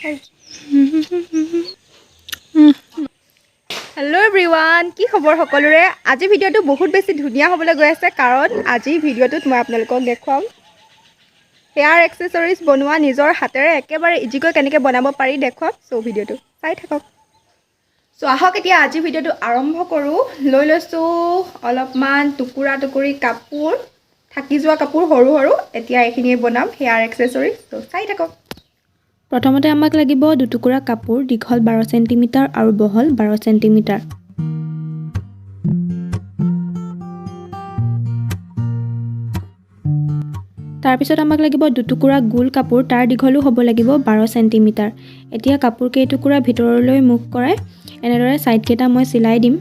Hello' everyone, কি খবৰ সকলোৰে? আজি ভিডিঅ'টো বহুত বেছি ধুনীয়া হ'বলৈ গৈ আছে কাৰণ আজি ভিডিঅ'টোত মই আপোনালোকক দেখুৱাম হেয়াৰ এক্সেসৰিজ বনোৱা নিজৰ হাতেৰে একেবাৰে ইজিকৈ কেনেকৈ বনাব পাৰি দেখুৱাম। চ' ভিডিঅ'টো চাই থাকক। চ' আহক এতিয়া আজি ভিডিঅ'টো আৰম্ভ কৰোঁ। লৈ লৈছোঁ অলপমান টুকুৰা টুকুৰি কাপোৰ, থাকি যোৱা কাপোৰ সৰু সৰু। এতিয়া এইখিনিয়ে বনাম হেয়াৰ এক্সেসৰিজ। চ' চাই থাকক। প্ৰথমতে আমাক লাগিব দুটুকুৰা কাপোৰ, দীঘল 12 সেণ্টিমিটাৰ আৰু বহল 12 সেণ্টিমিটাৰ। তাৰপিছত আমাক লাগিব দুটুকুৰা গোল কাপোৰ, তাৰ দীঘলো হ'ব লাগিব 12 সেণ্টিমিটাৰ। এতিয়া কাপোৰ কেইটুকুৰা ভিতৰলৈ মুখ কৰাই এনেদৰে সাইড কেইটা মই চিলাই দিম।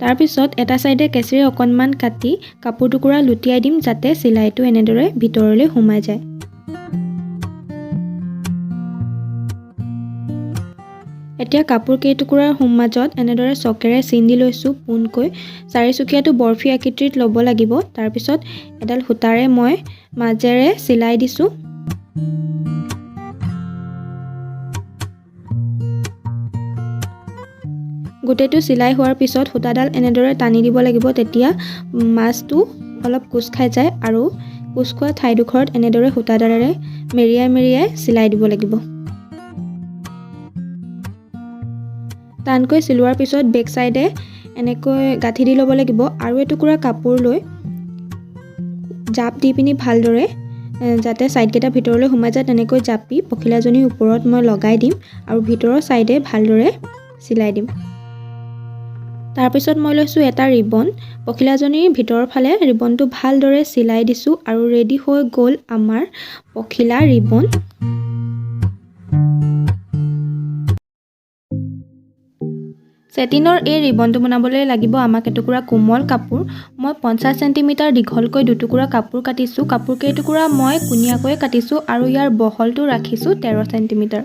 তাৰপিছত এটা সাইডে কেঁচিৰে অকণমান কাটি কাপোৰ টুকুৰা লুটিয়াই দিম যাতে চিলাইটো এনেদৰে ভিতৰলৈ সোমাই যায়। এতিয়া কাপোৰ কেইটুকুৰাৰ মাজত এনেদৰে চকেৰে চিন দি লৈছোঁ পোনকৈ। চাৰিচুকীয়াটো বৰফি আকৃতিত ল'ব লাগিব। তাৰপিছত এডাল সূতাৰে মই মাজেৰে চিলাই দিছোঁ। গোটেইটো চিলাই হোৱাৰ পিছত সূতাডাল এনেদৰে টানি দিব লাগিব, তেতিয়া মাজটো অলপ কোচ খাই যায় আৰু কোচ খোৱা ঠাইডোখৰত এনেদৰে সূতাডালেৰে মেৰিয়াই মেৰিয়াই চিলাই দিব লাগিব। টানকৈ চিলোৱাৰ পিছত বেক চাইডে এনেকৈ গাঁঠি দি ল'ব লাগিব আৰু এটুকুৰা কাপোৰ লৈ জাপ দি পিনি ভালদৰে যাতে সাইডকেইটা ভিতৰলৈ সোমাই যায় তেনেকৈ জাপি পখিলাজনীৰ ওপৰত মই লগাই দিম আৰু ভিতৰৰ সাইডে ভালদৰে চিলাই দিম। তাৰপিছত মই লৈছোঁ এটা ৰিবন, পখিলাজনীৰ ভিতৰৰ ফালে ৰিবনটো ভালদৰে চিলাই দিছোঁ আৰু ৰেডি হৈ গ'ল আমাৰ পখিলা ৰিবন। চেটিনৰ এই ৰিবনটো বনাবলৈ লাগিব আমাক এটুকুৰা কোমল কাপোৰ। মই 50 সেণ্টিমিটাৰ দীঘলকৈ দুটুকুৰা কাপোৰ কাটিছোঁ। কাপোৰ কেইটুকুৰা মই কোণীয়াকৈ কাটিছোঁ আৰু ইয়াৰ বহলটো ৰাখিছোঁ 13 সেণ্টিমিটাৰ।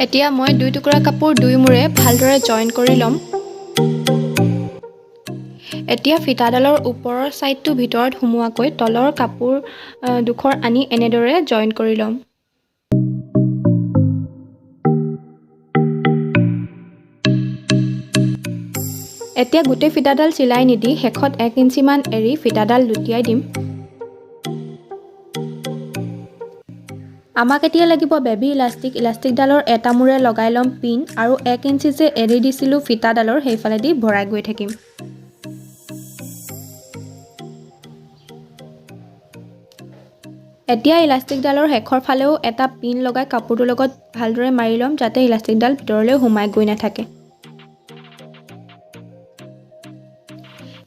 এতিয়া মই দুই টুকুৰা কাপোৰ দুই মূৰে ভালদৰে জইন কৰি ল'ম। এতিয়া ফিটাডালৰ ওপৰৰ ছাইডটো ভিতৰত সোমোৱাকৈ তলৰ কাপোৰ দুখৰ আনি এনেদৰে জইন কৰি ল'ম। এতিয়া গোটেই ফিটাডাল চিলাই নিদি শেষত 1 ইঞ্চিমান এৰি ফিটাডাল লুটিয়াই দিম। আমাক এতিয়া লাগিব বেবী ইলাষ্টিক। ইলাষ্টিকডালৰ এটা মূৰে লগাই ল'ম পিন আৰু 1 ইঞ্চি যে এৰি দিছিলোঁ ফিটাডালৰ সেইফালেদি ভৰাই গৈ থাকিম। এতিয়া ইলাষ্টিকডালৰ শেষৰ ফালেও এটা পিন লগাই কাপোৰটোৰ লগত ভালদৰে মাৰি ল'ম যাতে ইলাষ্টিকডাল ভিতৰলৈ সোমাই গৈ নাথাকে।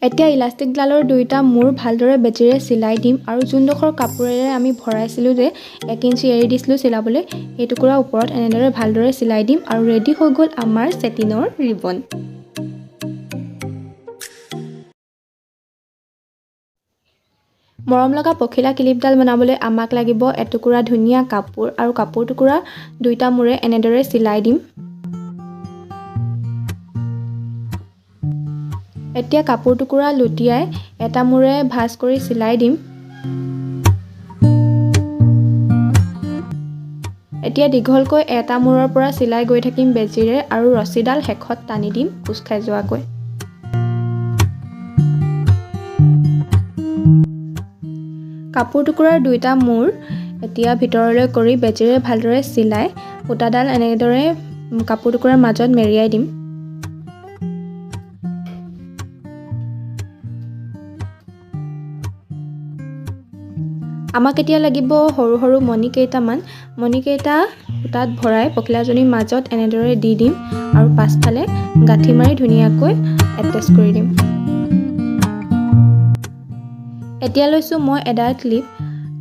এতিয়া ইলাষ্টিকডালৰ দুইটা মূৰ ভালদৰে বেজিৰে চিলাই দিম আৰু যোনডোখৰ কাপোৰেৰে আমি ভৰাইছিলোঁ যে 1 ইঞ্চি এৰি দিছিলোঁ চিলাবলৈ, সেই টুকুৰা ওপৰত এনেদৰে ভালদৰে চিলাই দিম আৰু ৰেডি হৈ গ'ল আমাৰ চেটিনৰ ৰিবন। মৰম লগা পখিলা ক্লিপডাল বনাবলৈ আমাক লাগিব এটুকুৰা ধুনীয়া কাপোৰ আৰু কাপোৰ টুকুৰা দুইটা মূৰে এনেদৰে চিলাই দিম। এতিয়া কাপোৰ টুকুৰা লুটিয়াই এটা মূৰে ভাঁজ কৰি চিলাই দিম। এতিয়া দীঘলকৈ এটা মূৰৰ পৰা চিলাই গৈ থাকিম বেজিৰে আৰু ৰছীডাল শেষত টানি দিম কোচ খাই যোৱাকৈ। কাপোৰ টুকুৰাৰ দুইটা মূৰ এতিয়া ভিতৰলৈ কৰি বেজিৰে ভালদৰে চিলাই সূতাডাল এনেদৰে কাপোৰ টুকুৰাৰ মাজত মেৰিয়াই দিম। আমাক এতিয়া লাগিব সৰু সৰু মণি কেইটামান। মণিকেইটা সূতাত ভৰাই পখিলাজনীৰ মাজত এনেদৰে দি দিম আৰু পাছফালে গাঁঠি মাৰি ধুনীয়াকৈ এটেচ কৰি দিম। এতিয়া লৈছোঁ মই এডাল ক্লিপ।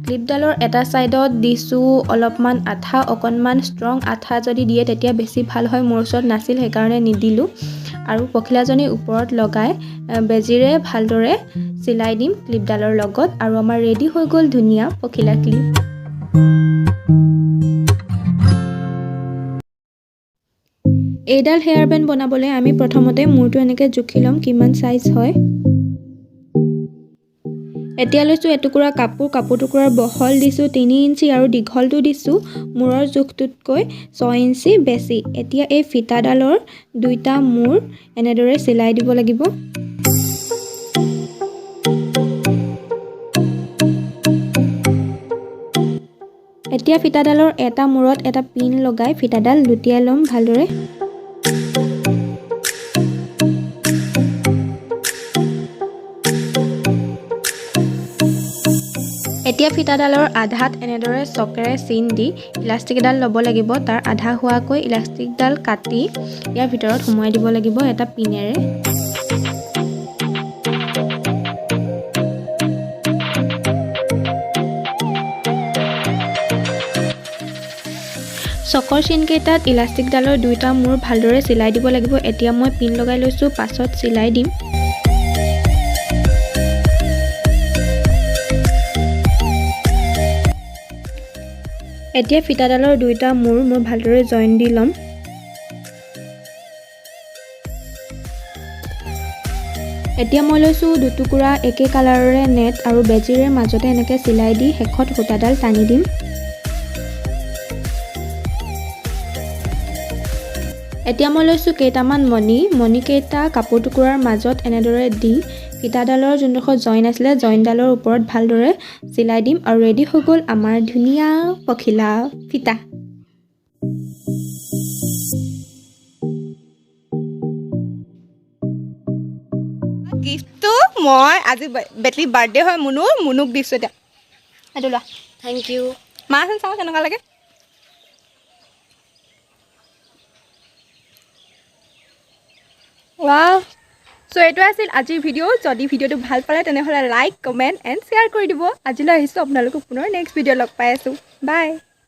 ক্লিপডালৰ এটা ছাইডত দিছোঁ অলপমান আঠা, অকণমান ষ্ট্ৰং আঠা যদি দিয়ে তেতিয়া বেছি ভাল হয়। মোৰ ওচৰত নাছিল সেইকাৰণে নিদিলোঁ আৰু পখিলাজনীৰ ওপৰত লগাই বেজিৰে ভালদৰে চিলাই দিম ক্লিপডালৰ লগত আৰু আমাৰ ৰেডি হৈ গ'ল ধুনীয়া পখিলা ক্লিপ। এইডাল হেয়াৰ বেণ্ড বনাবলৈ আমি প্ৰথমতে মূৰটো এনেকৈ জুখি ল'ম কিমান সাইজ হয়। এতিয়া লৈছোঁ এটুকুৰা কাপোৰ, কাপোৰ টুকুৰাৰ বহল দিছোঁ 3 ইঞ্চি আৰু দীঘলটো দিছোঁ মূৰৰ জোখটোতকৈ 6 ইঞ্চি বেছি। এতিয়া এই ফিটাডালৰ 2টা মূৰ এনেদৰে চিলাই দিব লাগিব। এতিয়া ফিটাডালৰ এটা মূৰত এটা পিন লগাই ফিটাডাল লুটিয়াই ল'ম ভালদৰে। এতিয়া ফিটাডালৰ আধাত এনেদৰে চকেৰে চিন দি ইলাষ্টিক এডাল ল'ব লাগিব। তাৰ আধা হোৱাকৈ ইলাষ্টিকডাল কাটি ইয়াৰ ভিতৰত সোমোৱাই দিব লাগিব এটা পিনেৰে। চকৰ চিনকেইটাত ইলাষ্টিকডালৰ 2টা মূৰ ভালদৰে চিলাই দিব লাগিব। এতিয়া মই পিন লগাই লৈছোঁ, পাছত চিলাই দিম। এতিয়া ফিটাডালৰ 2টা মূৰ মই ভালদৰে জইন দি ল'ম। এতিয়া মই লৈছোঁ দুটুকুৰা একে কালাৰৰে নেট আৰু বেজিৰে মাজতে এনেকৈ চিলাই দি শেষত সূতাডাল টানি দিম। এতিয়া মই লৈছোঁ কেইটামান মণিকেইটা কাপোৰ টুকুৰাৰ মাজত এনেদৰে দি ফিটাডালৰ যোনডোখৰ জইন আছিলে জইনডালৰ ওপৰত ভালদৰে চিলাই দিম আৰু ৰেডি হৈ গ'ল আমাৰ ধুনীয়া পখিলা ফিটা। গিফ্টটো মই আজি বেটলি বাৰ্থডে হয় মুনুক দিছোঁ। এতিয়া এইটো লোৱা। Thank U. মাচোন চাওঁ কেনেকুৱা লাগে। ৱাও। চ' এইটো আছিল আজিৰ ভিডিঅ'। যদি ভিডিঅ'টো ভাল পালে তেনেহ'লে লাইক, কমেণ্ট এণ্ড শ্বেয়াৰ কৰি দিব। আজিলৈ আহিছোঁ আপোনালোকক পুনৰ নেক্সট ভিডিঅ' লগ পাই আছোঁ। বাই।